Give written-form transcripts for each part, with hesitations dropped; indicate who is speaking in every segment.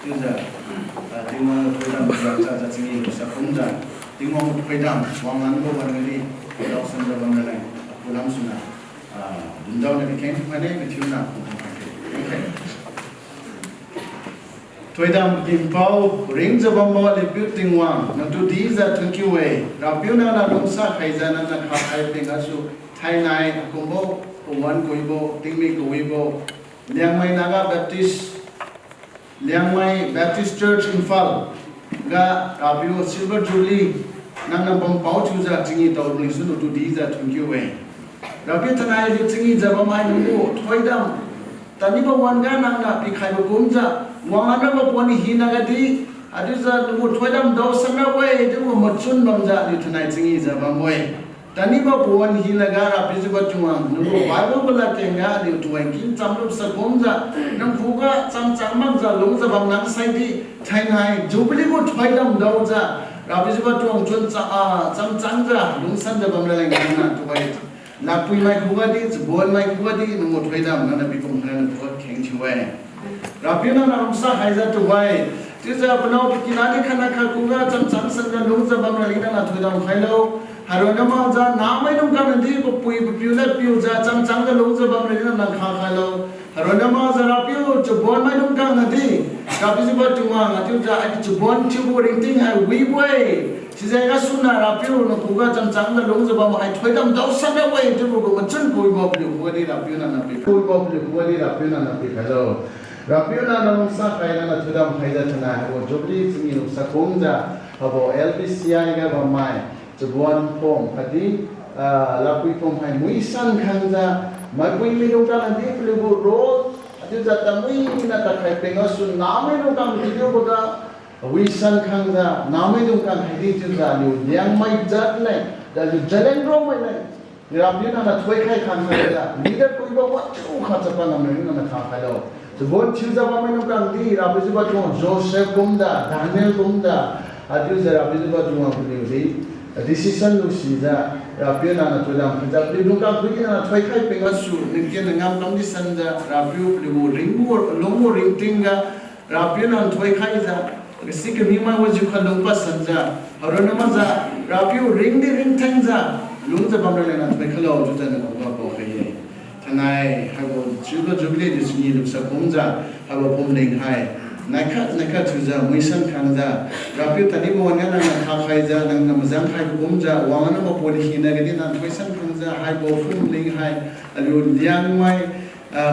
Speaker 1: 就是丁王推动在经济是工作，丁王推动往南部那里到深圳那里，不能说轮到那里看看那个球呢，OK。推动进步，人这帮毛的标定王，那都第一在推举位，然后标那农杀开在那靠海边个数，台南公布，湾规布，丁米规布，两枚那个 Baptist Church Infal, ga rapiu Silver Jubilee, nang nang pau chu za chingi tau ni sunu tu di za thungkyu we. Rapiu tanai di chingi za ba mai nu thoi dam. Tani ba wan ga nang na pi khai ba kum za, wang ana ba poni hi na ga di, adu za nu thoi dam do sang na we, de mo machun bang za di tanai chingi za ba we. Tani ba pon hi na ga rapiu ba chuang, nu Bible ba la ke nga di tuang kin cham lu sa kum za, nang phu ga cham cham mang za long za bang nang sai di thai nai Jubilee ko thoi dam do za rapiu ba tuang chun cha cham chang za long san za bang la nang na tu bai la pui mai khu ga di bon mai khu ga di nu mo thoi dam na bi kum na ko kheng chi we rapiu na ram sa hai za tu bai ti za banau ki na ni khana kha khu ga cham cham san za long za bang la na thoi dam khai lo haro na ma za na mai nong ka ndi ko pui piu la piu za cham chang za long za bang la na kha khai lo haro na ma za rapiu chu bon mai nong ka ndi rapiu ba tu ma nga tu za ai chu bon chu bo ring ting hai wi wei si za ga sun na rapiu no ku ga cham chang za long za bang ai thoi dam dau san na wei tu ko ma chun ko bo pi ko di rapiu na na pi ko bo pi ko di rapiu na pi khai lo rapiu na na sa khai na thu dam khai za thana ho Jubilee singi no sa kong za ho LBCI ga ba mai Jubuan pom kadi lapui pom hai mui san khang za mai pui mi dong ka nanti pelu ro adu za ta mui na ta khai penga su na mai dong ka video ba ga wi san khang za na mai dong ka hai di chu za lu yang mai jat le da lu jalen ro mai le ni ram ni na thoi khai khang za leader koi ba wa chu kha cha pa na mai na kha khai lo Jubuan chu za ba mai dong ka di ra bi ba chu Joseph Gumda Daniel Gumda adu za ra bi ba chu ma pu ni decision lu si za rapiu na tu dam ja pri dungka pri na thoi khai penga su ningken ngam kam di san za rapiu lu ringu longo ring tinga rapiu na thoi khai za si ke mi ma wa ju kha long pa san za harona ma za rapiu ring di ring thang za lung za bam le na thoi khalo ju za na ko ko khai thanai ha go Jubilee dis ni lu sa kum za ha go pom ling hai nakha tu za mui san khang za rapiu tani mo na kha khai za nang na mazang khai kum za wang na mo poli hi na ge na thoi san khang za hai bo phum ling hai alu liang mai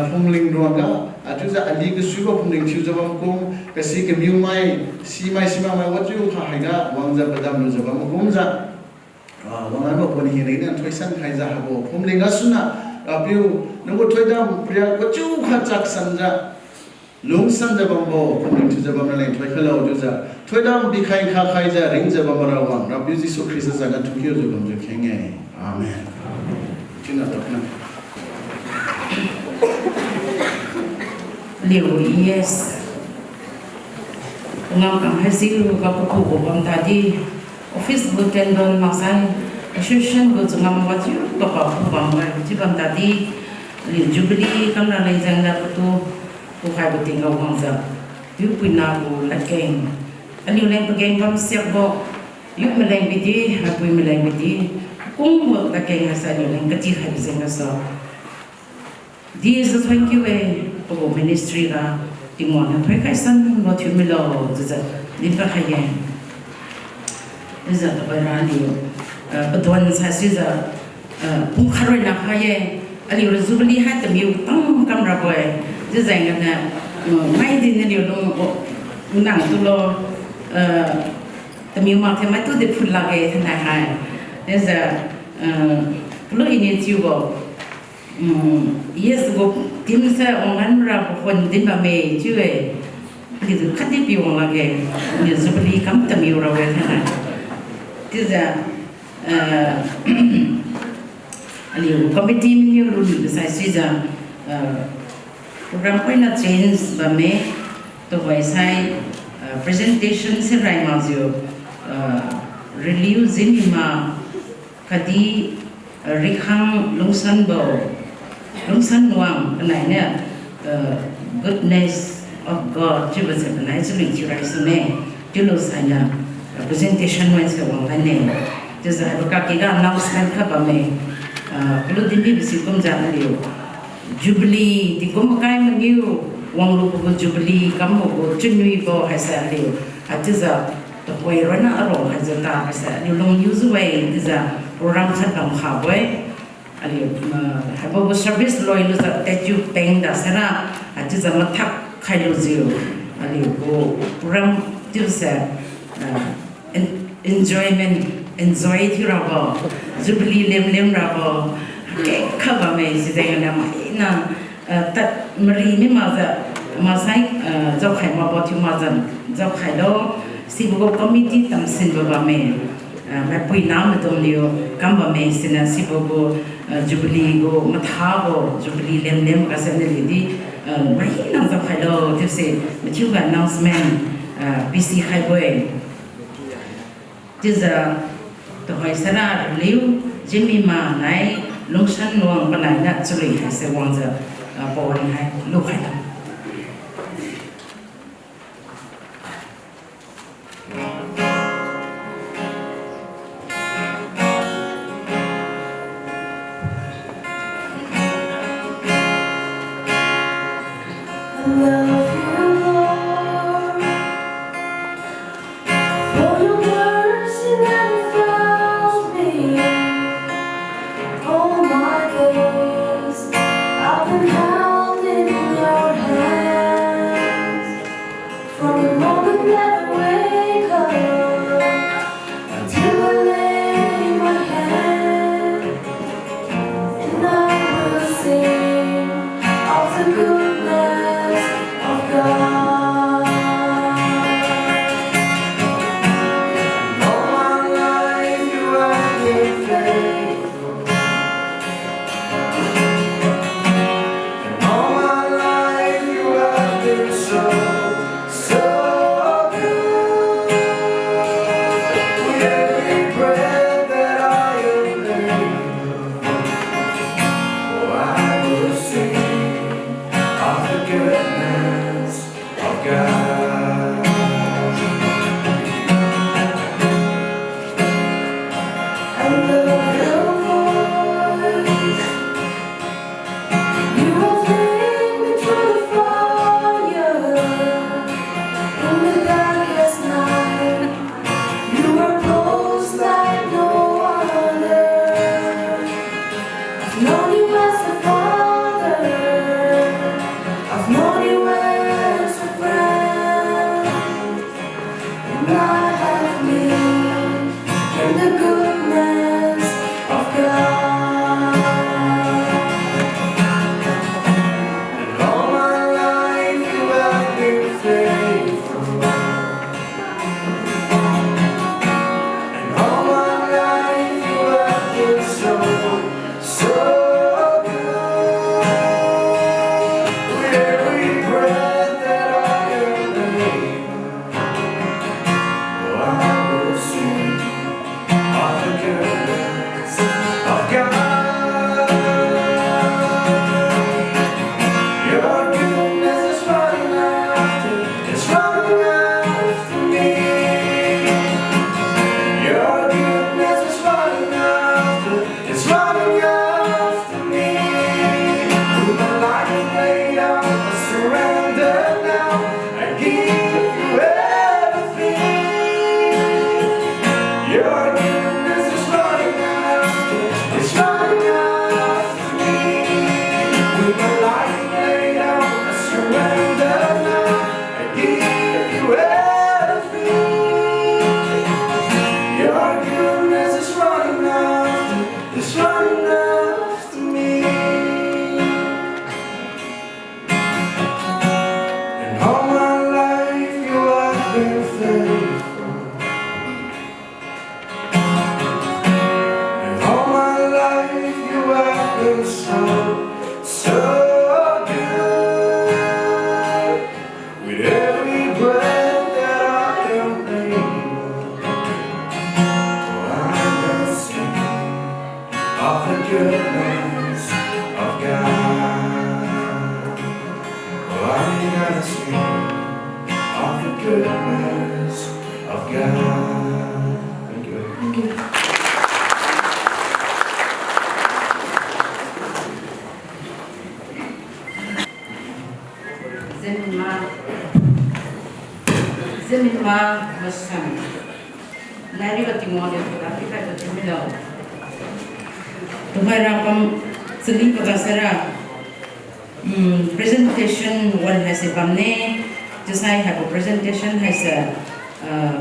Speaker 1: phum ling ro ga atu za ali ge su bo phum ling chu za bam kum ka si ke miu mai si mai mai wa ju kha hai ga wang za badam lu za bam kum za wang na mo poli hi na thoi san khai za ha bo phum ling ga suna rapiu nang bo thoi dam priya ko chu kha chak san za lung san za bam bo phum tu za bam la thoi khalo ju za thoi dam bi khai kha khai za ring za bam ra wang rapiu Jisu Christ za ga tu kyo ju bam ju khenge amen china to na
Speaker 2: liu yes ngam kam hasil ga ko ko bam ta di office bu ten don ma sai association bu ngam wa ju to ka bam wa ji bam ta di liu Jubilee kam na lai jang ga tu ku khai bu ting ga wang za yu pu na bu la keng aliu leng pa keng bam siak bo yu me leng bi di ha pu me leng bi di kung mo la keng sa liu leng ka ji khai bi zeng sa di is thank you we ko ministry ga timon na thoi khai san no thu me lo za din ka khai ye za ta ba ra liu pa don sa si za pu kharoi na khai ye aliu Jubilee ha ta miu tang kam ra boyจะแจงกันนะไม่ดินเดียวลงหนังตัวแต่มีมาเทไม่ตัวเด็กพูดละเกยทนายหายเนี่ยจะลูกอินเดียจิวบอกyes ก็ทีมเสองันเราคนดินบะเมย์ช่วยคือคัดที่ปีวงละเกยเนี่ยสุบลีคำแต่มีเราเวทนายที่จะอันนี้คอมมิตี้มีรุ่นใส่ซีจะprogram point na change ba me to vai sai presentation se rai ma jo review zinima kadi rikhang lungsan bo lungsan wang nai ne goodness of God, Jubilee, and I speak to Rasune, Julusana, presentation when so one name. Just a Kakiga announcement Kabame, Blue BBC comes out Jubilee, the Kumakai new. Wang lupa Jubilee kamu cunui bo hasa liu, atiza way rana aro hasa ta hasa liu long use way tiza program khatam khawe, aliu habo service loy luza teju peng da sana atiza matak khayu zio, aliu go program tiza enjoy tirabo, Jubilee lem rabo, kaba me sideng nama ina. Tat Marini Mother Masai, Zokai Maboti Mother, Zokaido, Sibugo Committee, Tam Sinbaba May, Mapuina Matonio, Gamba Mason, Sibugo, Jubilee, go Matabo, Jubilee Lem, Casanelli, Mahina Zokaido, to say, Machuga announcement, BC Highway. This the Hoysana, Liu, Jimmy Ma, Nai, Longshan Long, but I naturally has a wonder. Boring hai, look at them.
Speaker 1: goodness of God. Thank you.
Speaker 3: Thank you.
Speaker 2: Zeminma Vasan. Nari ka Timothy ko dati ka to Timilo. Tumara pam sili pagkasara. Presentation one has a pamne. Just I have a presentation has a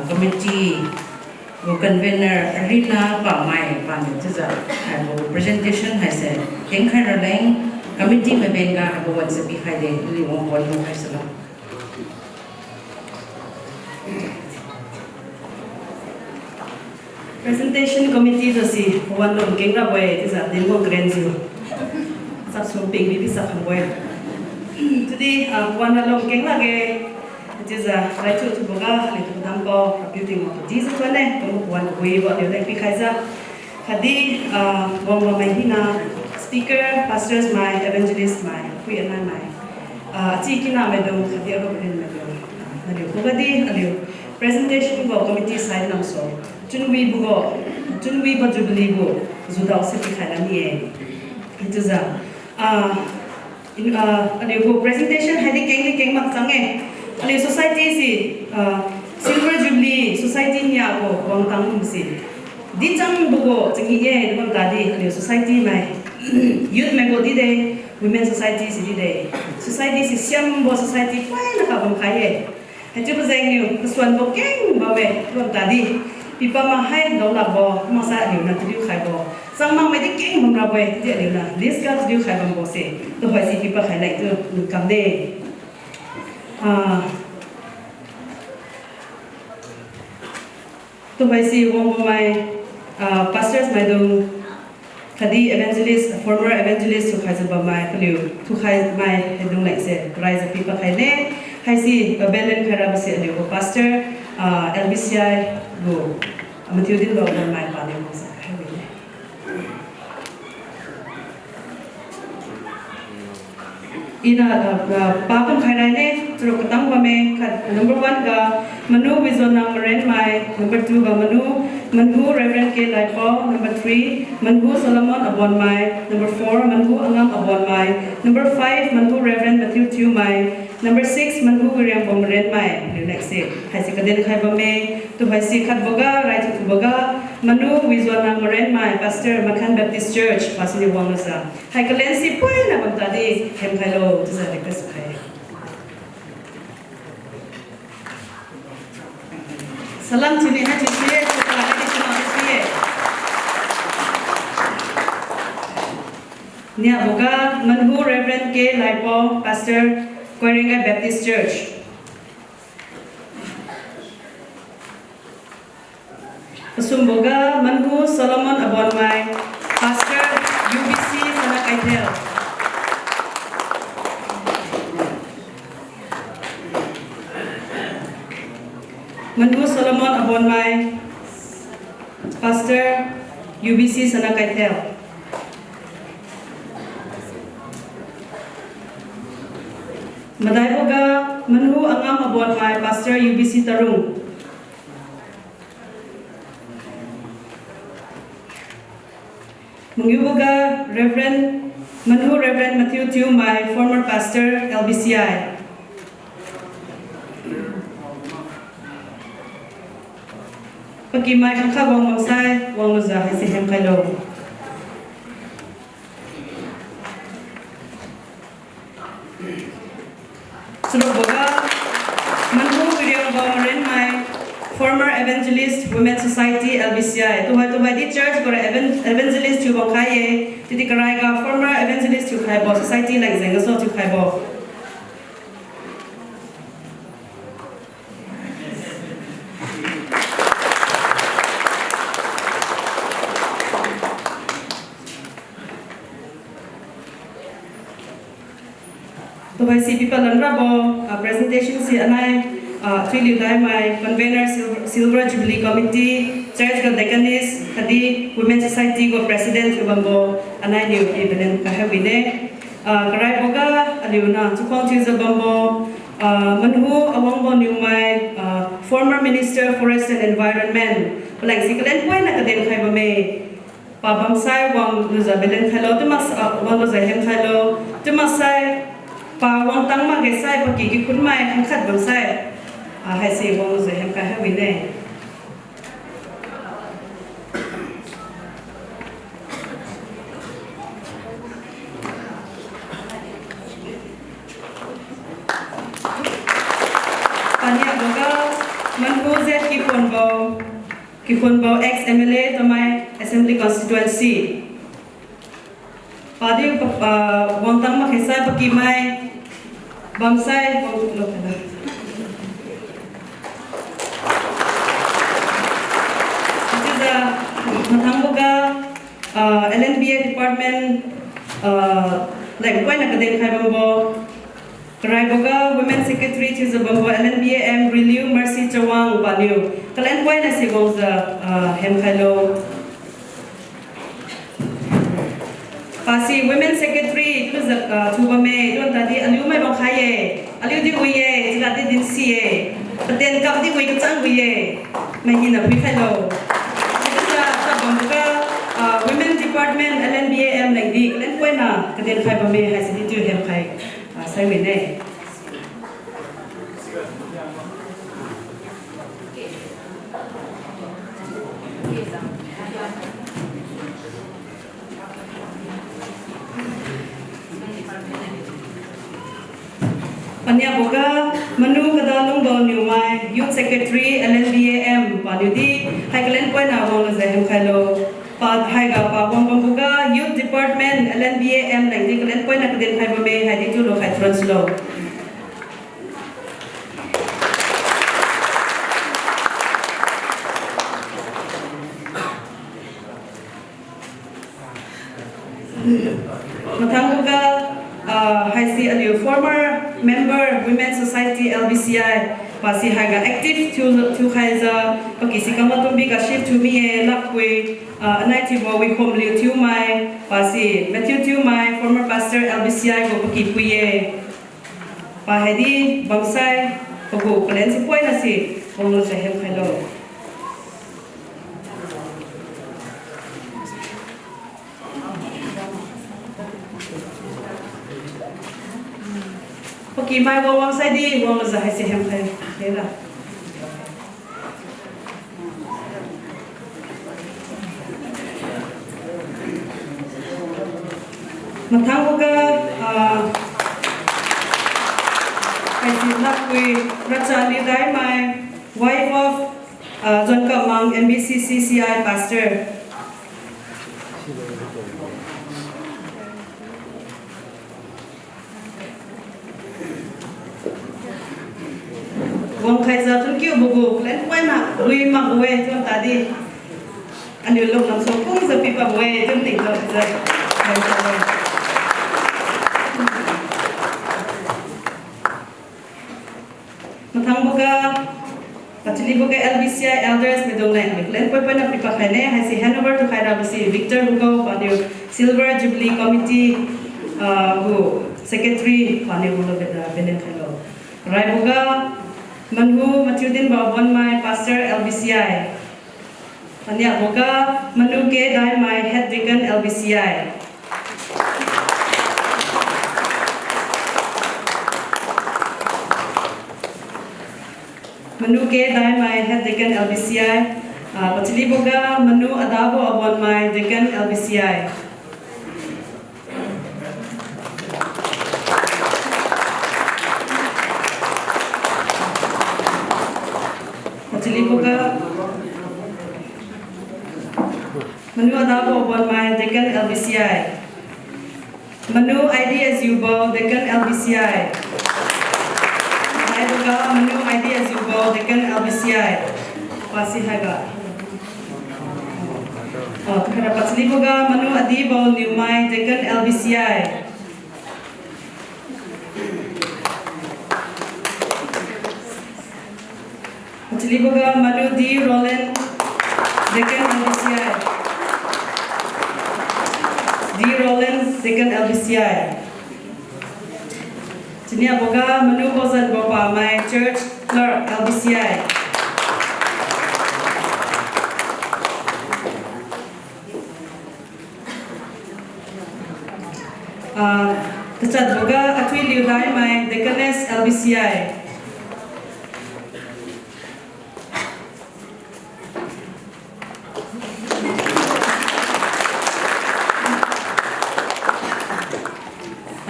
Speaker 2: committee convener arena pa mai pam just have a presentation has a tengkaraleng committee mabenga have one sabi kade liwong one mo hasala.
Speaker 3: Presentation committee to see one long kenga boy is a demo granzu. Such big baby boy. Today, one long kenga ge. It is a right to boga, little dampo, computing of Jesus one way what you like because Hadi, one mahina, speaker, pastors, my evangelist, my queen and my Tikina meadow, Hadia Robin meadow. Presentation go committee side nam so. Jubilee go Zudao City Kalani. It is a presentation had a king Matsange. And society si Silver Jubilee Society niya ko wang tangum si. Di chang bugo changi ye dum gadi and society my youth member day women society si day. Society si siam bo society pai na ka bang kaye. Hetu bazeng niu keswan bo keng bawe dum gadi. Pipa mahai dau la bo masa niu na tiu khai bo. Sang mang mai di keng bang ra bo ti niu na. This got tiu khai bang bo se. To hoi si pipa khai lai tu kam de. To by see one of my pastors, my dong, Kadi evangelist, former evangelist who has about my value, to hide my head like said, rise of people high I see a Belen Karabasi and pastor, LBCI go. I'm a student of my family. Ina papam khairane tro katang bame number 1 ga manu vision namren mai number 2 ga manu reverend ke laipo number 3 manu solomon abon mai number 4 manu angam abon mai number 5 manu reverend matthew tu mai number 6 manu william bomren mai next day haisi kaden khai bame to haisi khat boga right to boga manu vision namren mai pastor Makhan Baptist Church pasini wangasa hai kalensi poi na bantadi hem khalo to the request khai salam chini ha chini to ka ha chini chini nia boga manu reverend ke laipo pastor Koiringa Baptist Church Sumboga Manhu Solomon abon my pastor UBC Sana Kaitel Manhu Solomon abon my pastor UBC Sana Kaitel Madai boga Manhu angam abon my pastor UBC Tarung Mungyuboga Reverend Manhu Reverend Matthew Tu, my former pastor LBCI. Pagi mai khangkha wang mangsai wang luza hisi hem kailo. Suruboga Manhu William Gomarin, my former evangelist women's society LBCI to by the church for evangelist to bakaye to the karaiga former evangelist to kaibo society like zengaso to kaibo to by see people unrabo presentation si anai Three my convener Silver Jubilee Committee, Church of Deaconess, Kadi Women's Society go President Ubambo, Anai New Evelyn Kahawine, Karai Boga, Aliuna, Tukong Tiza Bambo, Manhu Awambo New my former Minister Forest and Environment like si kalen poi na kaden khai ba me pa bam sai wang lu za belen khalo tu mas wang lu za hem khalo tu mas sai pa wang tang ma ge sai pa ki kun mai kham khat bam sai hai si wang lu za hem khai ha wi ne pania boga man ko zet ki phon bo ex MLA to my assembly constituency padi wang tang ma khesai pa ki mai bam sai wang lo kana matang boga LNBA department like when akaden khai bambo Karai boga women secretary to the bambo LNBA Renew Mercy Chawang Banu kalen when na si goza hem khalo pasi women secretary to the tuba me don tadi aliu mai bang khaye aliu di uye jila di din siye paten kam di ui kachang uye mai hina pi khalo women department LNBA like di kalen when na kaden khai ba me ha si di hem khai sai we ne Panya boga manu kadalung do new mai youth secretary LNBAM panudi haikalen point na wong zahem khalo pa haiga pa wong boga youth department LNBAM like di kalen point na kaden khai ba me hadi tu lo khai translo matang boga Haisi aliu former member Women Society LBCI pasi haga active to khaiza pakisi kamatumbi ka shift to me lapwe anai bo we home liu tu mai pasi Matthew tu mai former pastor LBCI go paki puye pa hedi bamsai go kalen si poi na si bonglo sa hem khailo Paki mai wang sai di wang za hai se hem khai lela mathang boga hai si lakwe rachali dai mai wife of John Kamang MBCCCI pastor wong khai za thun kyu bugu len kwai na lui ma we chon ta di ani lo nam so kung za pi pa we chon ting lo za mathang boga patili boga LBCI elders medong len len kwai na pi pa khai ne hai si handover to khai ra si Victor Hugo panu Silver Jubilee committee who secretary panu lo benen khai lo rai boga Manhu Matudin Babon my pastor LBCI. Panya boga Manu ke dai my head deacon LBCI. Manu ke dai my head deacon LBCI. Patili boga Manu adabo abon my deacon LBCI. Boga Manu adabo bon my deacon LBCI. Manu ID as you bow deacon LBCI. Hai boga Manu ID as you bow deacon LBCI. Pasi haga. Kara patli boga Manu adi bow new my deacon LBCI. Patli boga Manu D Roland deacon LBCI. D Roland deacon LBCI. Sini boga Manu Bozan Bopa my church clerk LBCI. dai mai Deaconess LBCI.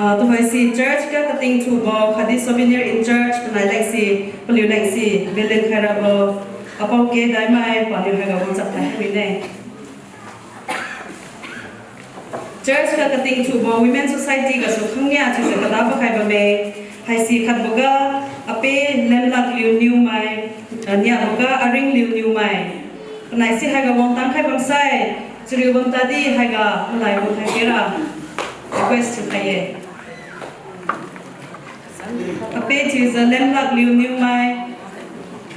Speaker 3: Tu hai si church ka kating tu bo khadi souvenir in church panai like si poliu like si building khara bo apau ke dai mai poliu ha ga bo chap thai mi ne church ka kating tu bo women society ka su khangya chi se kada ba khai ba me hai si khat bo ga ape lem lak liu new mai nya bo ga aring liu new mai panai si ha ga wong tang khai bang sai chriu bang ta di ha ga lai bo khai ke ra request thai ye ape chi za lem lak liu new mai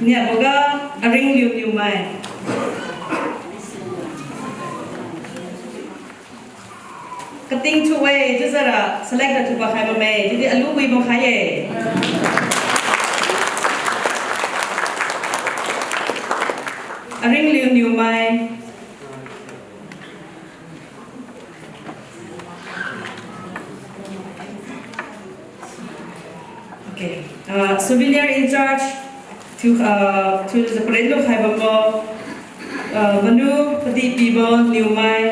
Speaker 3: nya bo ga aring liu new mai cutting to way just a select to ba khai ba me jadi alu wi bo khai ye aring liu new mai okay souvenir in charge to the parade khai ba bo manu padi pi bo new mai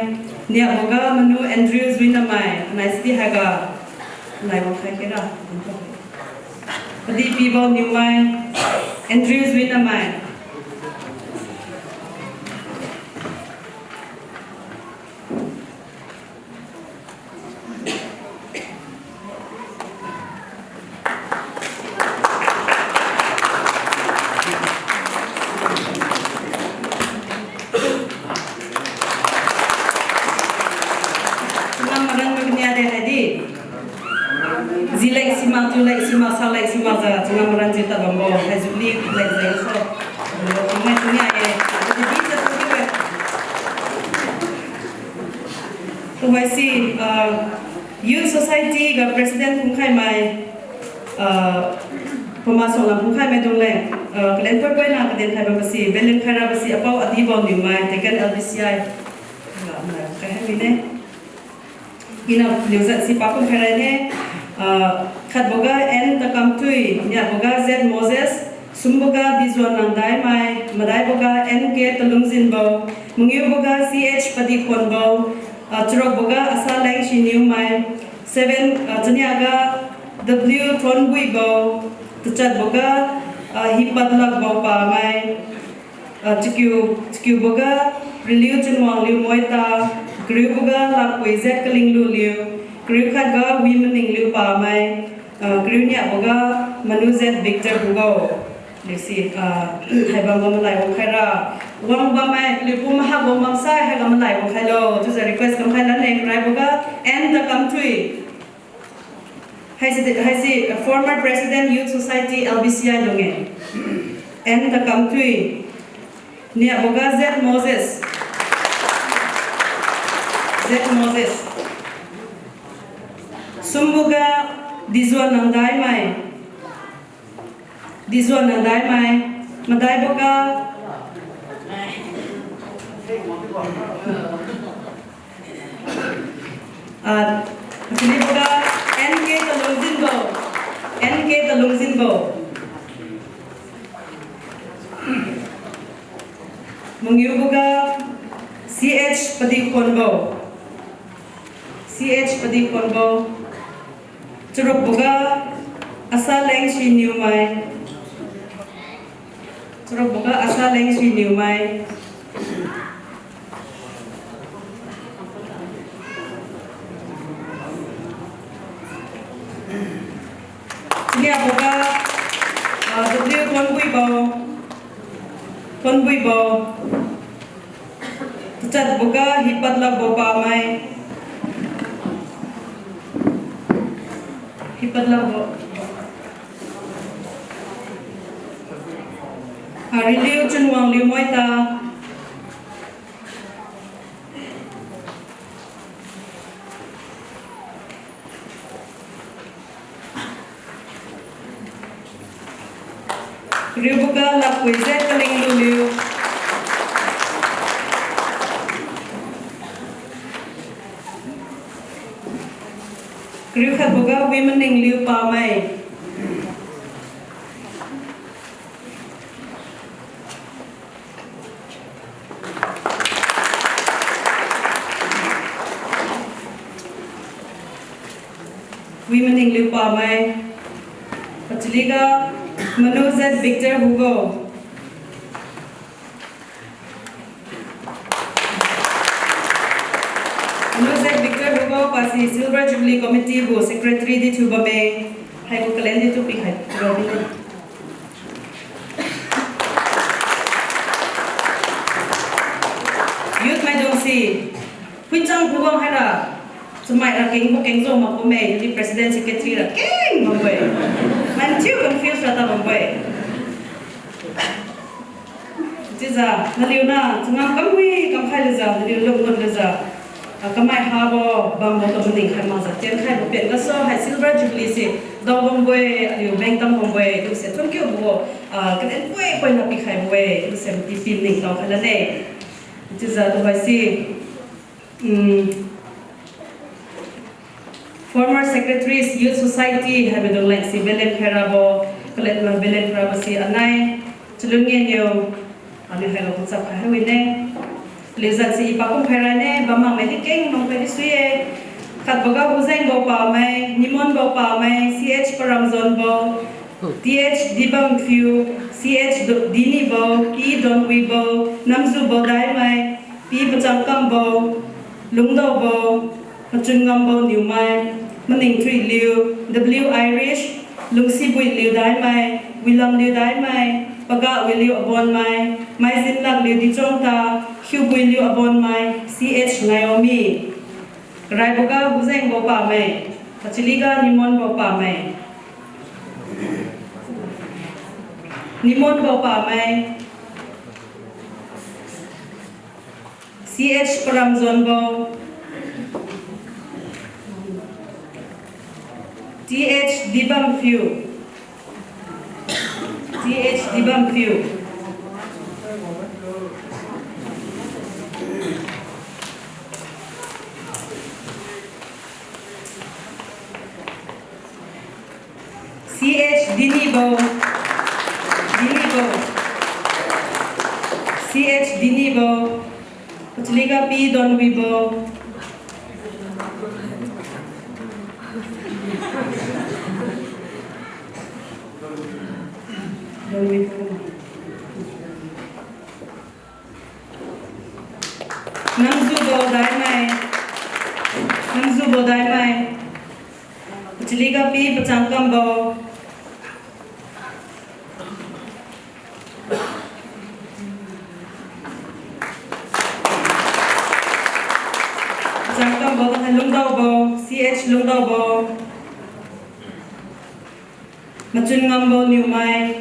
Speaker 3: nia boga manu Andrews winamai nicely haga lai bo khai kera padi people new mai Andrews winamai like si maza tengah meranjut tak bambo Jubilee like saya so mai dunia ye jadi bisa tu tu si youth society ga president pungkai mai pemasok lam pungkai mai dole kalian pergi nak kalian kai basi belen kai basi apa adi bau ni mai tekan LBCI kai ni ina liuzat si papun kai ni khat boga en ta kam tui nya boga z Moses sumboga bizwan nandai mai madai boga en ke talungzin bo mungiu boga ch padi khon bo trok boga asa lang shi new mai 7 chaniaga w thon bui bo tuchat boga hi padlak bo pa mai chikyu boga reliu chunwang liu moita griu boga lak pui z kaling lu liu griu khat ga women ning liu pa mai griu nya boga manu z victor boga lesi hai bang bang lai bo khaira wang ba mai liu pu ma ha bo mam sai ha ga lai bo khailo to the request kam khaila neng rai boga and the country hai si former president youth society LBCI donge and the country nia boga z Moses sumbuga dizwan nandai mai madai boga sini boga NK talungzin bo mungiu boga CH padi khonbo Churuk boga asa leng shi new mai Nia boga w thon bui bo tuchat boga hipatla bo pa mai Hipadlago Hariliu chunwang liu moita Ribuga la puise kaling liu Kriu khat boga women ning liu pa mai. Women ning liu pa mai. Pachliga Manu Z Victor Hugo. Victor Hugo pasi Silver Jubilee Committee bu Secretary di Tuba Bay. Hai ko kalian di tu pi hai. Youth mai dong si. Puncang huang hai la. Semai la keng bu keng zo ma ko mai jadi President Secretary la keng mambai. Man tiu confused la ta mambai. Jiza naliu na tengah kamui kam khai le za naliu lom lom le za. Kamai habo bang motor mending khai masa tian khai bopet kaso hai Silver Jubilee si dau bomboy aliu bank tam bomboy tu se thon kyo bo kan en poi na pi khai boy tu se ti pin ning dau khala ne tu za tu bai si former secretaries youth society have the like si belen kharabo kolet ma belen kharabo si anai chulun nge nyo ani hai lo sa khai wi ne Lezat si ipakum khairane bamang medi keng mang pedi suye khat boga buzeng bo pa mai nimon bo pa mai ch paramzon bo th dibam few ch dini bo ki don wi bo namzu bo dai mai pi pacham kam bo lungdo bo pachun ngam bo new mai maning three liu w irish lungsi bui liu dai mai wilam liu dai mai paga liu abon mai zin lak liu di chong ta Hugh William abon mai CH Naomi Rai boga buzeng bo pa mai Pachiliga nimon bo pa mai Nimon bo pa mai CH Paramzon bo TH Dibam Few TH Dibam Few CH Dinibo CH Dinibo Pachliga P Don Wibo Namzu Bo Dai Mai Pachliga P Pachangkam Bo CH Lungdao Machun Ngambo New Mai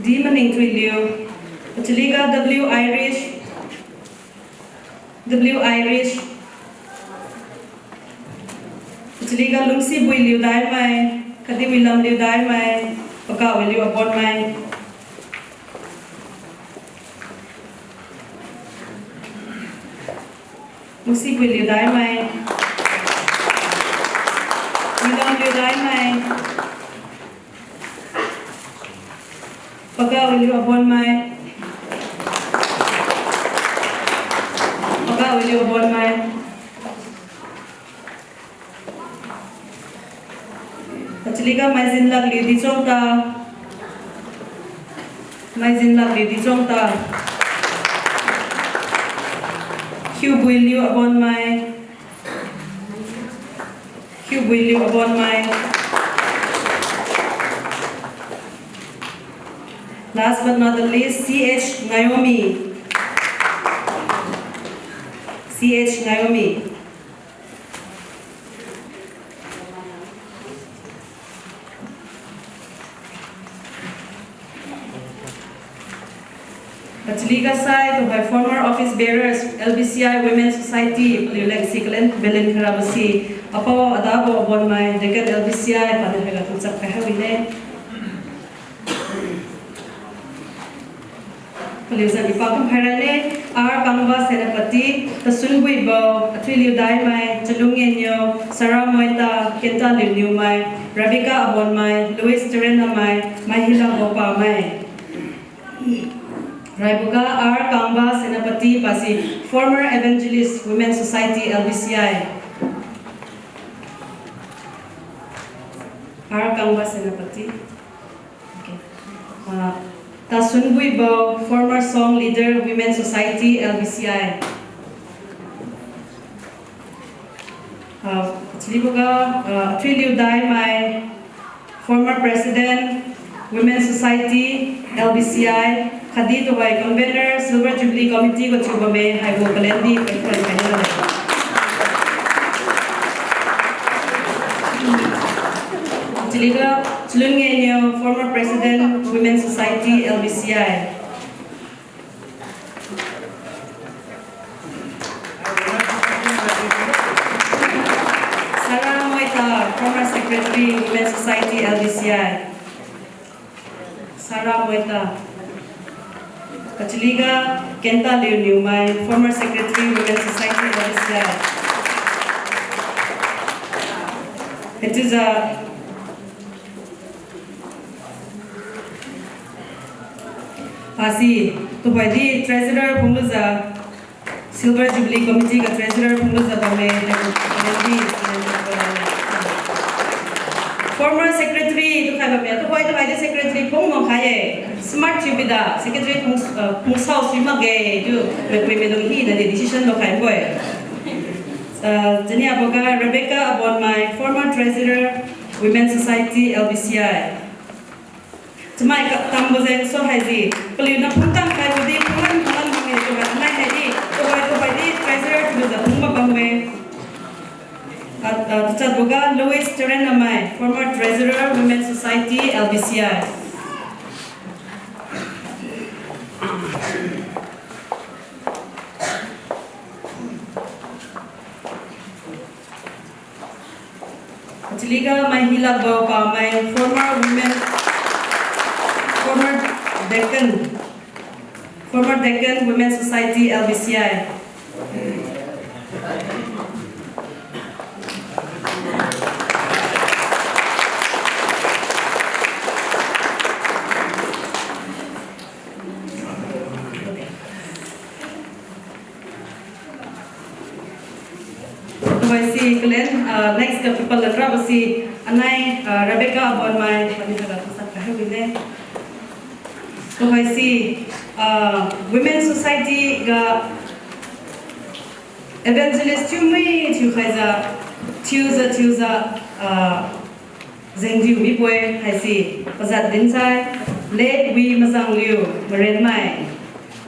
Speaker 3: Demoning Twiliu Pachiliga W Irish Pachiliga Lungsi Bui Liu Dai Mai Kadi Wilam Liu Dai Mai Paka Liu Abon Mai Lungsi Bui Liu Dai Mai Wilam Liu Dai Mai Paka Liu Abon Mai Liu Abon Mai Pachiliga Maizin Lak Liu Di Chong Ta Hugh Bui Liu Abon Mai Last but not the least CH Naomi Pachliga side to by former office bearers LBCI Women's Society Liulek Siklen Belen Karabasi Apo Adabo Bon my Dekan LBCI Panahaga Tutsak Kahawile Paliusan Ipakam Harane R Kangba Senapati Tasunbui Bo Atriliu Dai Mai Chalungenyo Sarah Moita Kenta Liu Mai Rabika Abon Mai Louis Terena Mai Mahila Gopa Mai Raibuga R. Kamba Senapati Pasi, former Evangelist Women's Society LBCI. R. Kamba Senapati. Okay. Tasunbui Bo, former song leader Women's Society LBCI. Chilibuga Triliu Dai Mai, former president Women's Society LBCI. Khadi to by convener Silver Jubilee Committee ko chuba me hai go kalendi petrol kanila le Chiliga Chulungenyo former president Women's Society LBCI Sarah Moita former secretary Women's Society LBCI Sarah Moita Kachiliga Kenta Liu my former secretary Women's Society LBCI. It is a Pasi to by the treasurer Pumuza Silver Jubilee Committee ka treasurer Pumuza Bame former secretary to have a to by the secretary Pumong Kaye smart Jupiter secretary Pungsao Simage to Medo he the decision of Boy. Jania Boga Rebecca about my former treasurer Women's Society LBCI. To my Tambozen so hazy, Polina Puntang Kaibudi, Pulan Pulan my heady, to by the treasurer to the Puma Bangway. Boga Louis Terenamai, former treasurer Women's Society LBCI. Chiliga Mahila Bauka, my former Deccan Women's Society LBCI. Next people Rabasi Anai Rebecca about my so I see Women's Society ga Evangelist Chumi choose Zengju mi boy I see Pazat Dinsai Late we Mazang Liu Maren Mai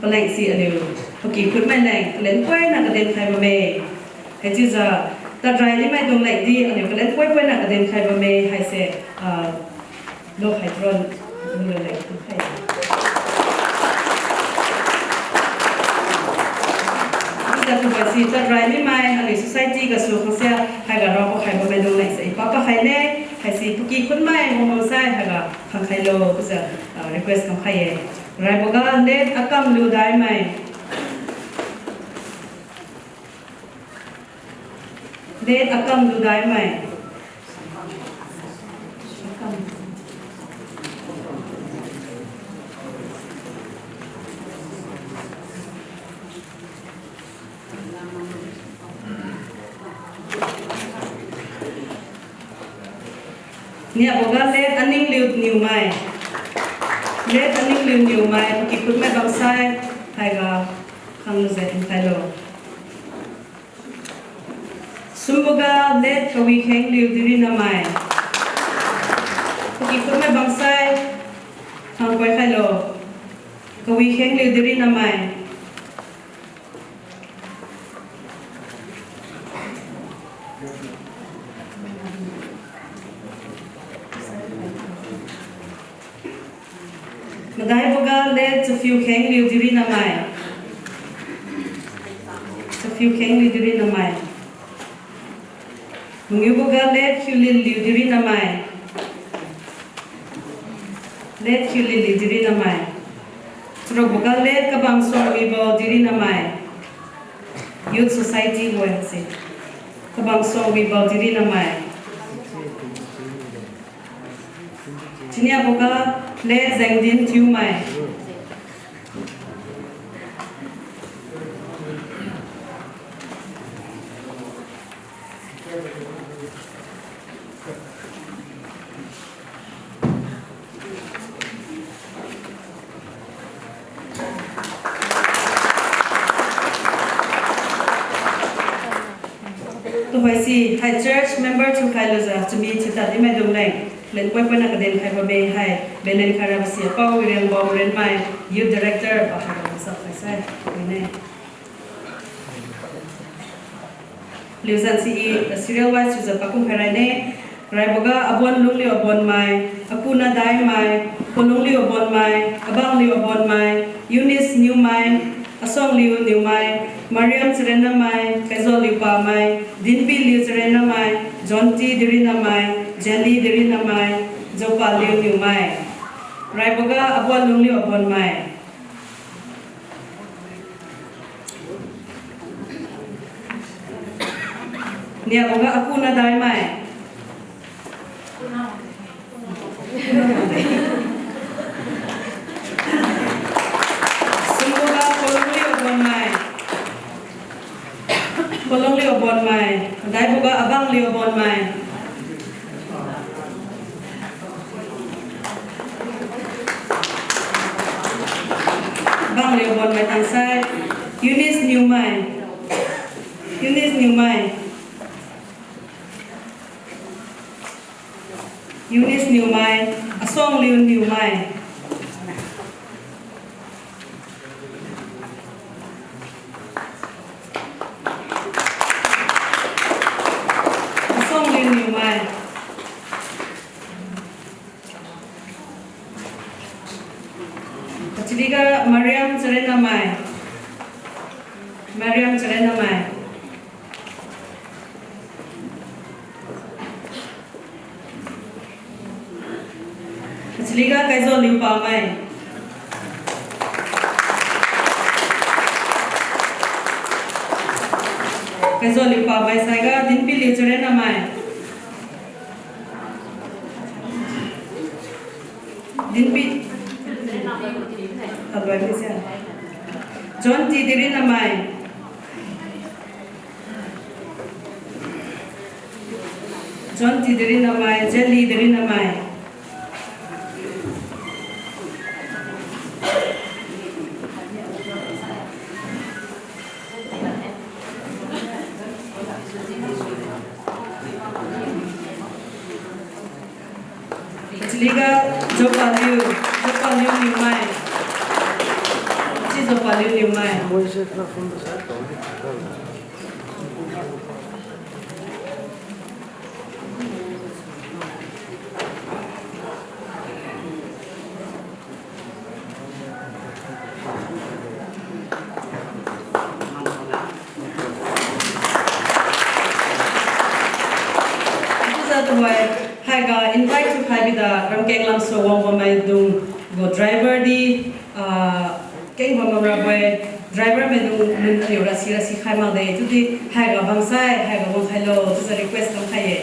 Speaker 3: Balang si Aliu Okay put my name Len Poi Nagaden Kaimame it is the dry my don't like the and you can let point when I didn't have a may I say no hydron like that see the dry my and society got so I got rock I don't like say Papa Haile I see Puki could my home side have a Kailo request from Haye Raboga let a come do die my Let akam do dai mai. Ni aboga let aning liu new mai. Let aning liu mai ki put mai bang sai hai ga khang nu zai in thailo. Sumbuga let kawi kheng liu diri namai. Ki put mai bang sai khang koi thailo. Kawi kheng liu diri namai. Madai boga let to few keng liu diri na mai. To few keng liu diri na mai. Mungi boga let few liu diri na mai. Let few liu diri na mai. Tro boga let kabang song wibo diri na mai. Youth Society boy se. Kabang song wibo diri na mai. Chinia boga let zeng din tiu mai. To hoisi High Church member to Kailoza to be chita di medung leng. Len koi pun nak den khai babe hai belen khara basi pau wireng bau ren mai youth director ba ha sa sai ne Liuzan si serial wise user pakum kharai ne rai boga abon lungli abon mai akuna dai mai polungli abon mai abang li abon mai Eunice new mai asong liu new mai Mariam Serena mai Kazol liu pa mai Dinpi liu Serena mai Jonti dirina mai Jelly dirina mai Jopa liu new mai rai boga abon lungli abon mai Nia boga akuna dai mai Sumboga polungli abon mai Polong liu bon mai, dai boga abang liu bon mai. Abang liu bon mai tansai, Eunice new mai. Eunice new mai. Eunice new mai, asong liu new mai. Ketiga Mariam Serena mai. Mariam Serena mai. Ketiga Kaizo liu pa mai. Kaizo liu pa mai saiga Dinpi liu Serena mai. Dinpi Alwai bisa. John T dirina mai. John T dirina mai, Jelly dirina mai. Liga Jopa liu ni mai. Jopa liu ni mai. Hai invite to khai bida ram keng lam so wong mai dung go driver di keng bang ra boy driver me dung nun yo rasi khai ma de tu di hai ga bang sai hai ga bang khai lo tu sa request kam khai ye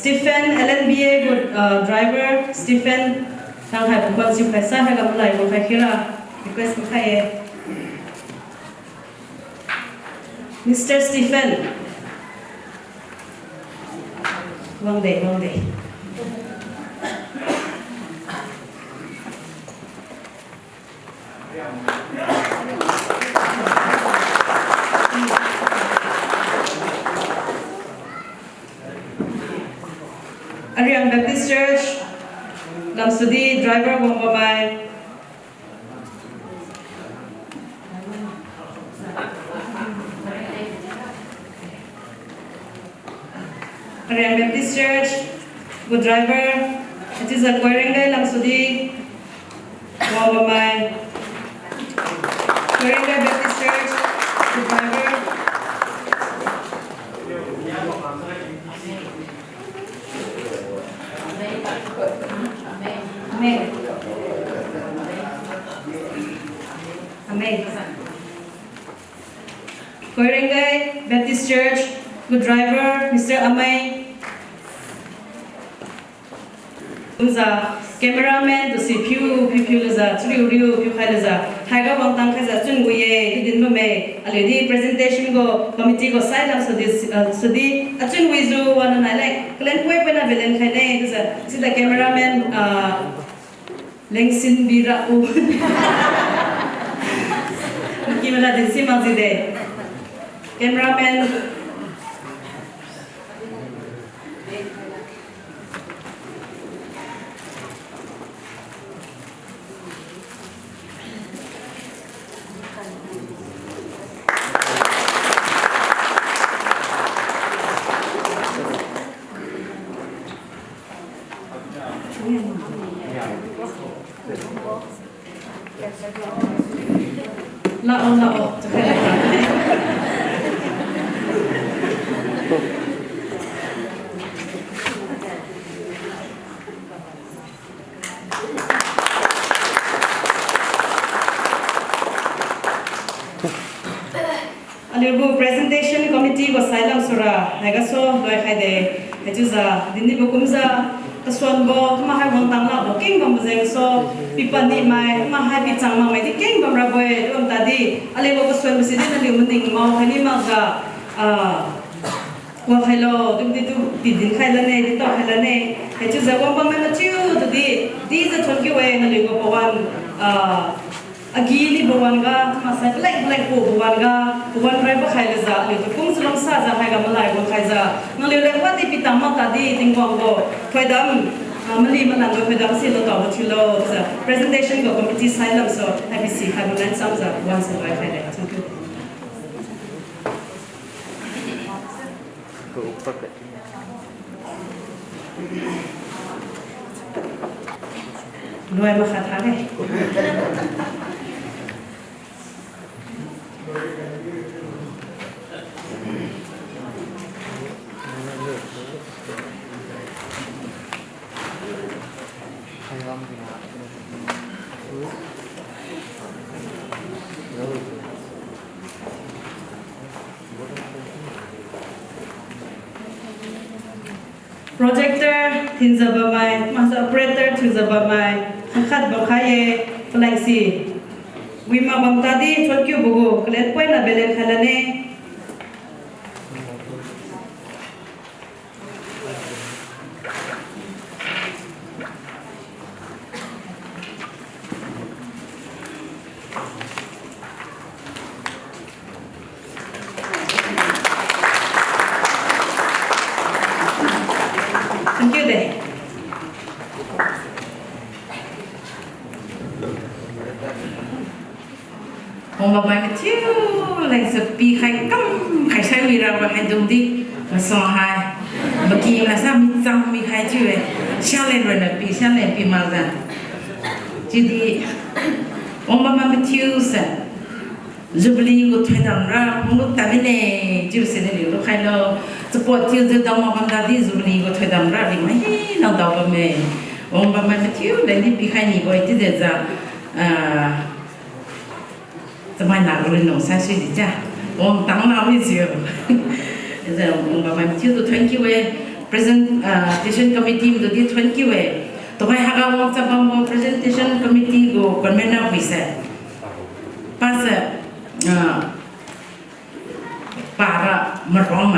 Speaker 3: Stephen LNBA good driver Stephen tang hai bukan si pesa hai kam lai mo khai kira request ko khai Mr. Stephen wang day Ariang Baptist Church, Lamsudi driver Bombay, Korean Baptist Church, good driver. It is a Koirengay Langsudi, Wawamay. Koirengay Baptist Church, good driver. Amen. Amen. Koirengay Baptist Church, good driver, Mr. Amay. Uza cameraman to see pew laza, triu khai laza. Haiga bang tang khai za chun guye din me already presentation go committee go side up so this di achun wizu wana na like klen poi pena velen khai ne uza si the cameraman lengsin bira u kimala din si mazi de cameraman lao Alibu presentation committee was silent sura nagaso doi khai de hejuza dindi bukumza kaswan bo kama hai wang tang la bo king bam zeng so pipani mai kama hai pi chang ma mai di king bam ra boy dum ta di alibu kaswan bisi di nali mending mau khani ma ga wa hello dum di tu di din khai la ne di to khai la ne hejuza wang bam ma chiu tu di za chon ki we nali go pawan Agili buwanga masa black buwanga rai ba khai za le to kum sulong sa za khai ga malai bo khai za ngale le wa ti pitang ma ta di tingwang go khoidam mali malang go khoidam si lo to chilo za presentation go committee silent so happy see have a some za once in life khai thank you Luai ma khat ha Projector tinzabamai, masa operator tinzabamai, angkat bangkaye, pelangsi. Wima bang tadi chokyu bugu, kalian poi na belen khalane. Thank you deh. Ông bà mai chiu lại sepi khai cắm khai sai mi ra và khai dung đi mà so hai mà kỳ là sao mi trăng mi khai chiu ấy sao lên rồi là pi mal ra chỉ đi ông bà mai chiu sa Jubilee của thuê đầm ra không lúc ta bên này chiu sẽ nên lúc khai lo support chiu từ đâu mà ban đi Jubilee của thuê đầm ra đi mấy nào đâu mà mẹ ông bà mai chiu lại đi pi khai nhị gọi thì để ra Mai nào rồi nông sản xuất đi cha, ông tăng nào hết chưa? Giờ ông bà mình chưa thank you presentation committee mình đi thank you tụi bay hàng ông tập ông presentation committee go còn mấy nào bisa, pas para merong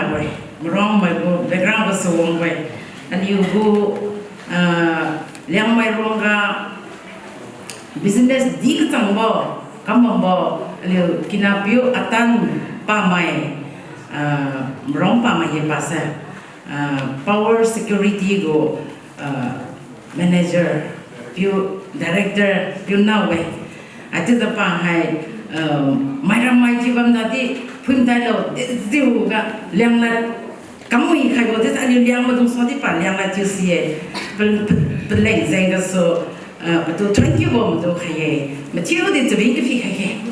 Speaker 3: mai go background có số ông vậy, anh yêu go liang mai rong ga business đi cái thằng bao kamu bawa kinapio atan pamai merong pamai ye pasal power security go manager piu director piu nawe ati the pa hai mai ramai jibam dati phun tai lo diu ga liang la
Speaker 2: kamu ini kai boleh tak ada liang betul soal pan liang lah tu sih berleng zenga so betul 20 bom betul kai macam tu tu ini fik kai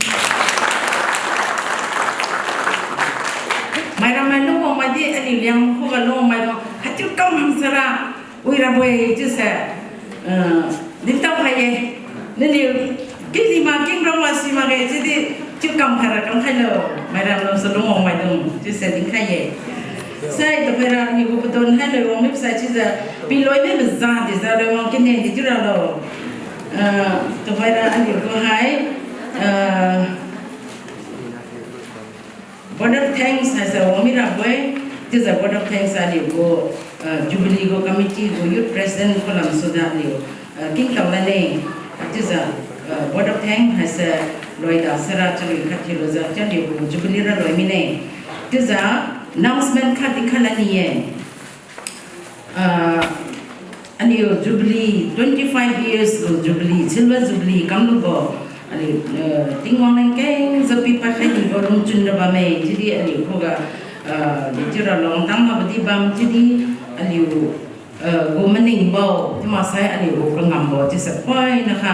Speaker 2: mai ramai lu mai dia ada liang kau kalau mai tu hati kau hamsara wira boy tu sah dintam kai ni kini makin ramai sih makai jadi chú cầm khá là cầm khai lờ mày làm làm sao đúng mày đừng chú sẽ tính khai vậy sai tập phải làm nhiều bộ tuần hay lời mong sai chú giờ bị lỗi mấy bữa ra thì ra lời mong cái này thì chú nào đâu tập phải là anh nhiều câu hai board of thanks hay sao mong mình làm vậy chú giờ board of thanks anh nhiều cô Jubilee cô committee cô youth president cô làm số đa nhiều kinh tàu này chú giờ board of thanks hay sao loi da sara chali khathi lo za chali bu Jubilee ra loi mine tiza announcement khati khalani ye ani Jubilee 25 years go Jubilee silver Jubilee kamlu go ani tingwang nang keng zapi pa khai go rum chunda ba me jidi ani khoga jira long tang ma badi bam jidi ani go maning bo tima sai ani go kangam bo ti sa pai na kha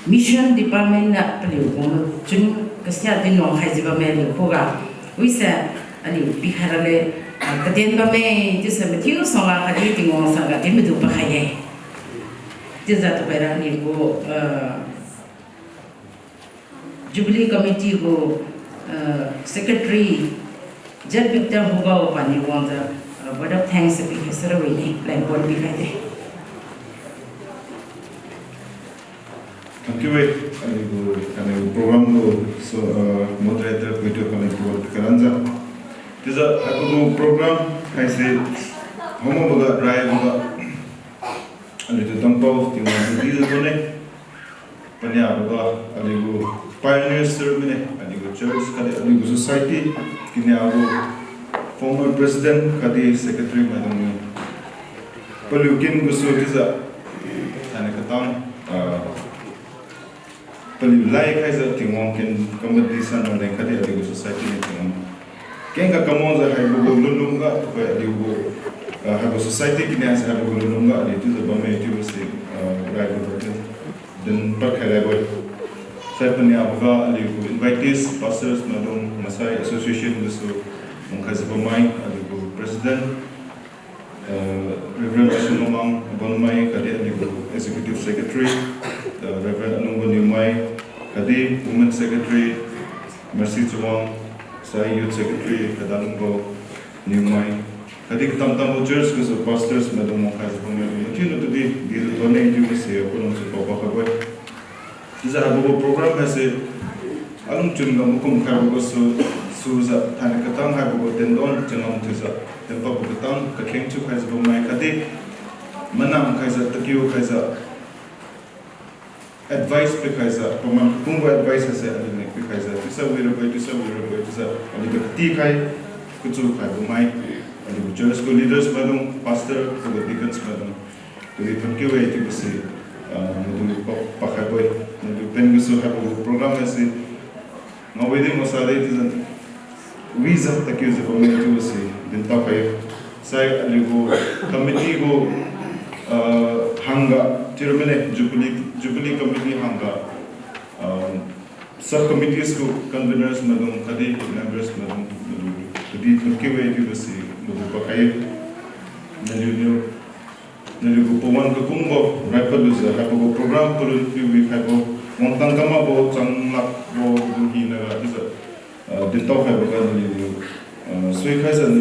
Speaker 2: mission department na paliu kung chun kasi nong hai jiba me li koga wisa ali biharale kaden ba me jisa metiu songa kadi tingong sanga de medu pa khaye jisa to pera ni ko Jubilee committee ko secretary jad bikta hoga pani wanda board of thanks bi hesara wini like board bi khaye.
Speaker 4: Thank you, program so moderator video connect Karanza. This is a program. I say, Homo Boga Drive a little dumpo, the one who is going Panya Boga, a little pioneer ceremony, a little church, a little society, Kinyago, former president, Kadi secretary, Madam Palukin Gusu is a Tanakatan. Pali lai kai za tingong ken comedy san na kadi ali society ni tingong ken ka kamon za hai bu lulung ga to ali bu ha society ki ne sa bu lulung ga ali tu za ba me tu se right over den par khala boy sai pani abga ali bu invitees pastors madong masai association so mong ka za ba mai ali bu president Reverend Asunumang Bonmai kadi ali bu executive secretary Reverend Anungo Nimai, Kadi, Women Secretary, Mercy Chuang, Sai Youth Secretary, Kadanungo Nimai, Kadi Tamtambo Church, because of pastors, Madam Mokas, continue to be the donate to say, Apollo Papa. This is a program has a Alum Chunga Mukum Karagoso, Suza, Tanakatang, Habu, Tendon, Janam Tisa, Tempa Pukatang, Kaking Chuk has Bomai Kadi, Manam Kaiser, Takio Kaiser. Advice because Pungo advice has a because it's a little bit, it's a little tea kai, Kutsu Kai, Bumai, and the church school leaders, madam, pastor, for the deacons, madam, to be conquered to say, Pakaboy, and the Pengusu have a program as it. No wedding was a late isn't reason the case of a to say, then Tapai, Sai, and go committee go Hanga, Tirumene, Jubilee Committee Hanga, subcommittees to conveners, Madam Kadi, members, Madam Kadi, Turkiwe, you will see, Mubakai, Nelu Puwan Kumbo, Rapaluza, Hapo program, we have one Tankama, Changlak, Hina, is a Dito have a Swikas and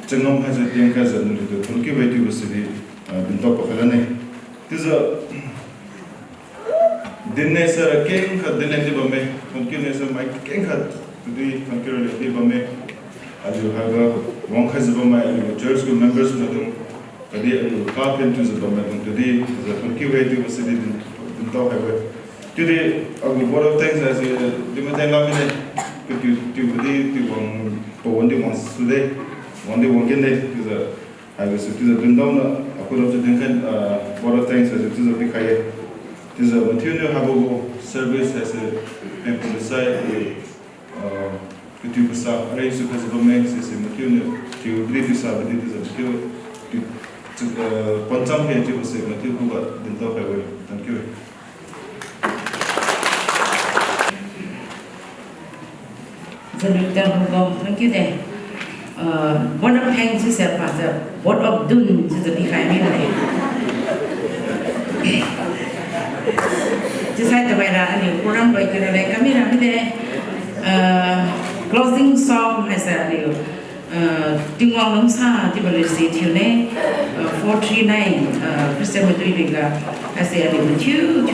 Speaker 4: Changom has a young cousin to the Turkiwe city, the top of Helene. This is a Dinesa King, Dinetibame, Conkinesa, my King had to be concurrent Libame. As you have one cousin of my church school members, Madam, Kadi, carpenters of the Madam today, the Turkiwe city in top of it. Today, I will board of things as a limited laminate, could you do the one day once today. One day, one day, I was to the Dundona, I could have the board of things as it is a big high. This is a material Habogo service as a emphasize Ketua besar ada isu keseluruhan sesi mungkin Jubilee besar berdiri di sana Poncam yang cuba sih nanti buat dintaw kawan. Thank you.
Speaker 2: Thank you deh. What of peng sih siapa sih? What of dun sih jadi kami ni. Jadi saya terbayar ni kurang baik kerana kami nak deh closing song hay saya ni. Tiếng Hoa lắm xa thì bây giờ thì này 439 Christian mới đi về hay sẽ đi một chú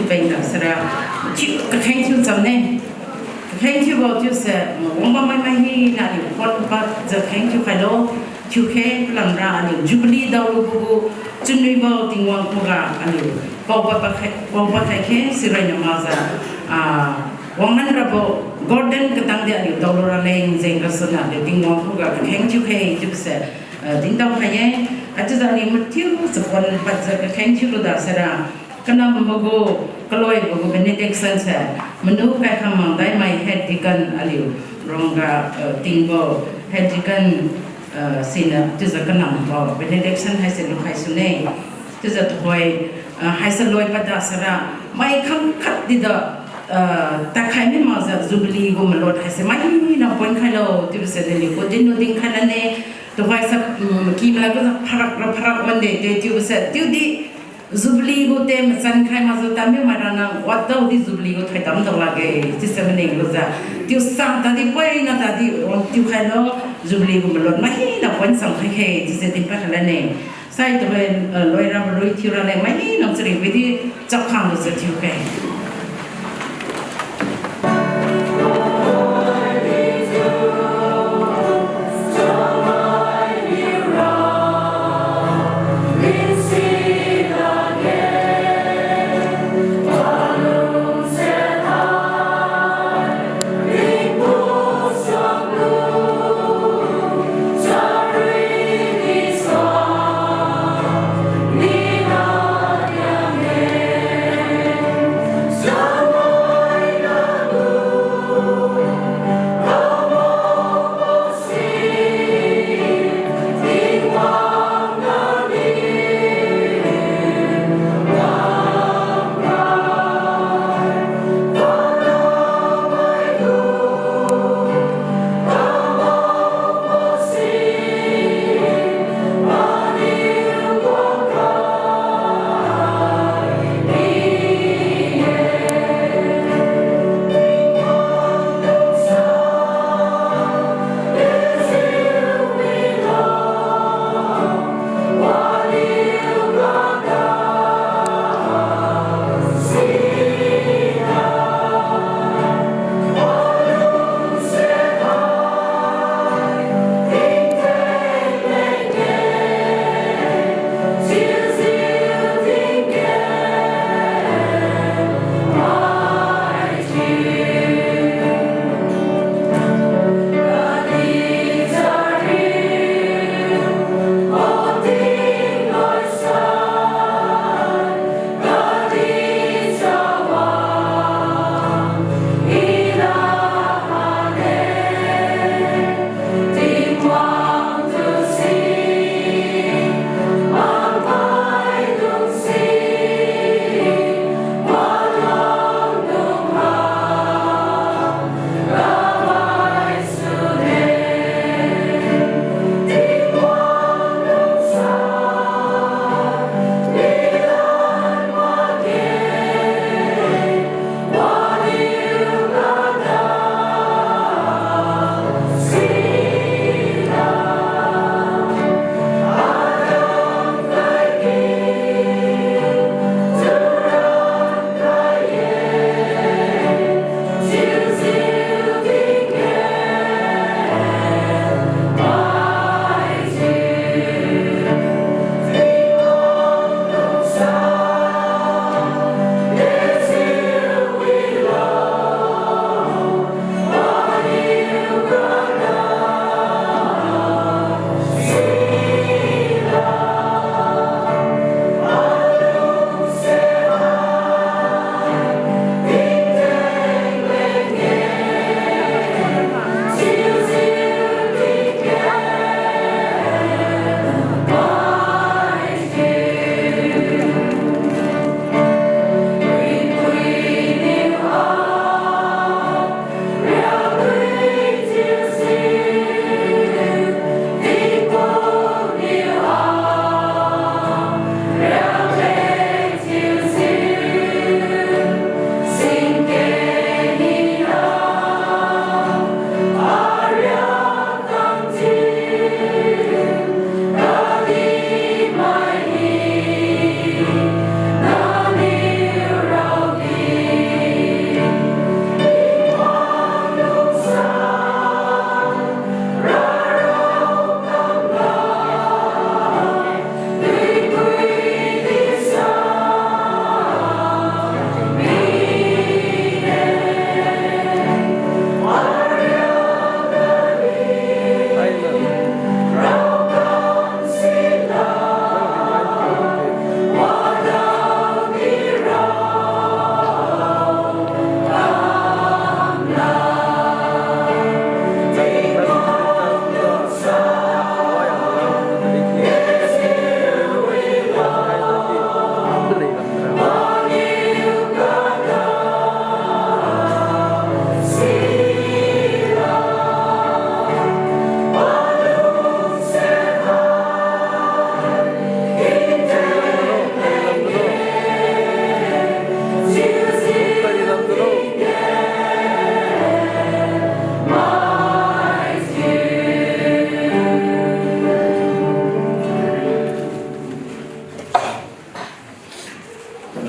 Speaker 2: bên đó sẽ là chú cái khen chú chấm này khen chú bảo chú sẽ ông bà mai hi là đi con bắt giờ khen chú phải lo chú khen làm ra đi Jubilee đâu luôn bố chú nuôi vào tiếng Hoa cũng ra đi bảo bà khen sẽ ra nhà mà ra Wangan rabo golden ketang dia di dollar lain zengka sana di tinggal juga keng cukai juga se tinggal kaya aja jadi mesti sekolah baca keng cukai dah sera kena membago keloi bago benediction se menu kai kamang dai mai head dikan aliu rongga tinggal head dikan sina juga kena membago benediction hai se lukai sunai juga tuhai hai se loi pada sera mai kam kat di dah tak kaya ni masa Jubilee go melot hasil macam ni nak poin kalau tu bisa ni ko jenuh ding kalau ni tu hai sab kim lagu parak mande tu bisa tu di Jubilee go te macam kaya masa tamil marana watau di Jubilee go thai tam tu lagi sistem ni go za tu sang tadi poin na tadi tu kalau Jubilee go melot macam nak poin sang kaya jadi tempat kalau ni saya tu loi ram loi tiura ni macam nak cari bedi cak kang tu tu kaya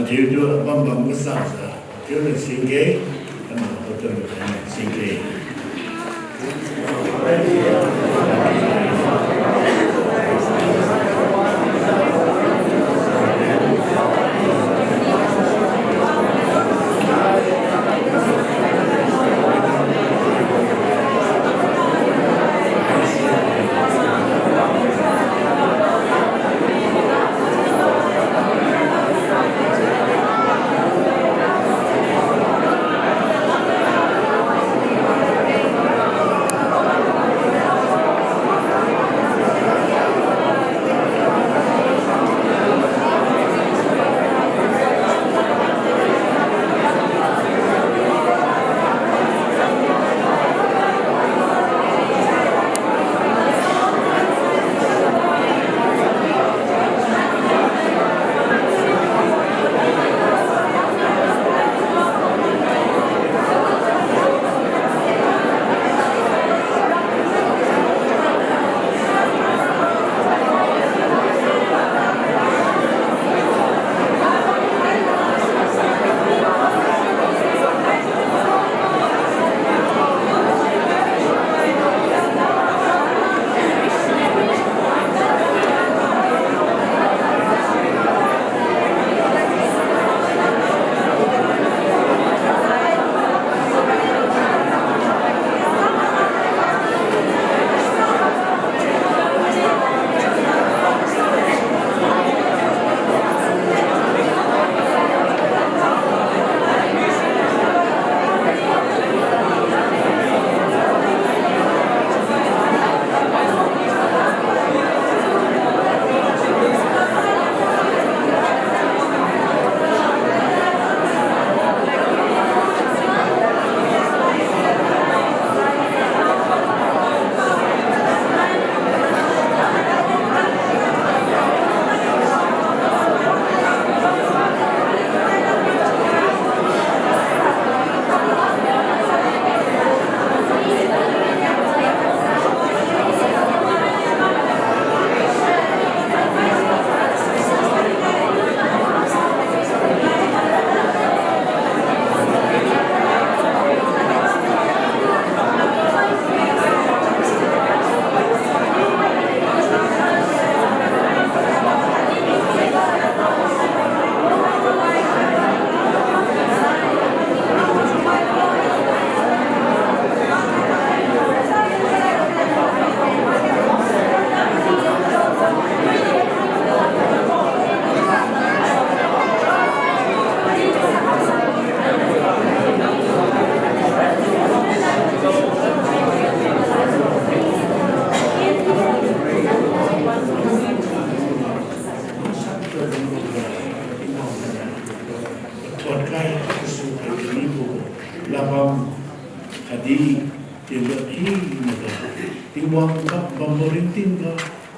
Speaker 1: chiều cho bấm bấm cái sao sao chiều là sinh kế anh mà tôi cho được sinh kế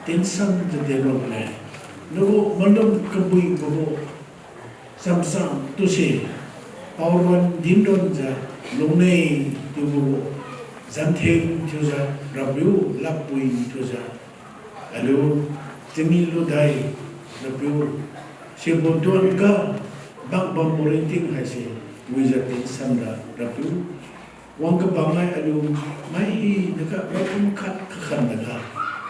Speaker 1: Tensan the development. No, Mandam Kabui Bobo, Samsung, Tushi, Auron Dindonza, Lone, Tubo, Zanteng, Tuza, Rabu, Lapui, Tuza, Alo, Temilu Dai, Rabu, Shibotuanga, Bakbam Morinting, I say, Wizard in Sandra, Rabu, Wanga Bamai Alo, Mai, the cut Kakandaka.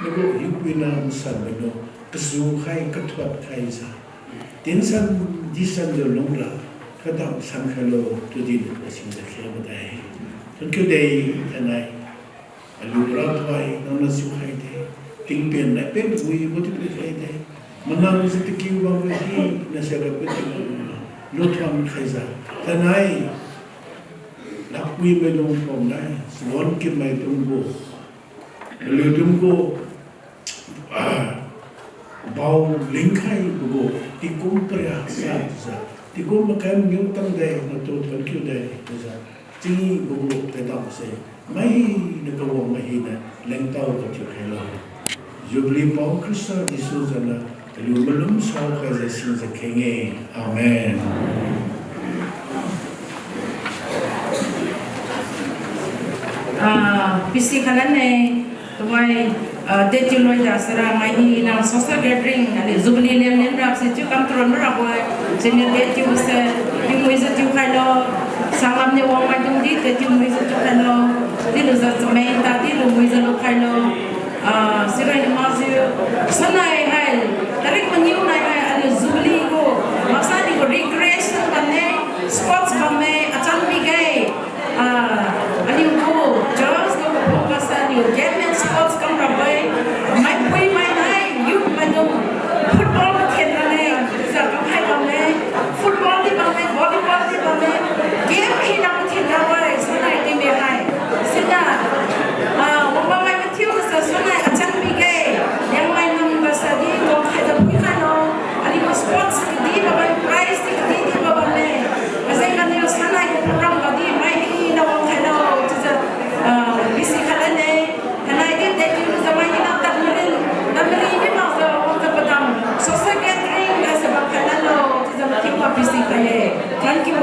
Speaker 1: Nago hipwina musabeno kasu khai katwat khai sa tensan disan do longla kadam sankhalo tudin asin da khema dai tunke dei anai alura thai namna su khai de tingpen na pen wi woti pe khai de manam se te ki wa hi na se ga pe lo tham khai sa tanai lakwi me dong pom nai swon ki mai tung go lo tung go bau lingkai bugo tikum priya sa tikum makam yung tang day na to kyu day sa tingi bugo pedam se mai nagawa mahina lengtaw ko ti hello Jubilee pau Krista D'Souza na lumalum sa kaya sa kenge amen.
Speaker 2: Pisi kalan eh tumay date you loy da sera mai hi na social gathering ani Jubilee lem rak se chu kam tron ra boy senior date you se you muiz tu khalo salam ne wang mai dung di date you muiz tu khalo di lo za mai ta di lo muiz lo khalo sera ni ma se sanai hai tarik maniu nai hai ani Jubilee go masani go recreation banne sports banne achan bi gai ani go jobs go focus on your game sports come from boy mai pui mai nai you mai no football khen na ne za ka khai ba ne football di ba ne volleyball di ba ne game hi na khen na boy sanai ti me hai sina wa ba mai tiu sa sanai achan bi gai yang mai nam ba sa di go khai da pui khai no ani mo sports di ba mai prize di ba ba ne asai kan yo sanai ko program ba di mai hi na wa khai noจะbisi khala ne kanai de de ju zaman ina tamrin ni ma so ka padam so sa gathering as ba khala loจะma ki wa bisi khaye thank you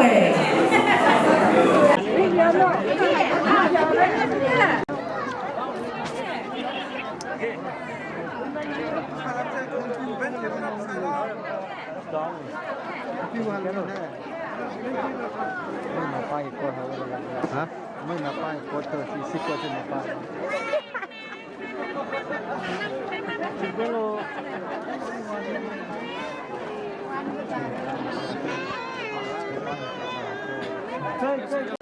Speaker 5: ไม่นับป้ายโคตรเธอ40กว่าจะนับป้ายใช่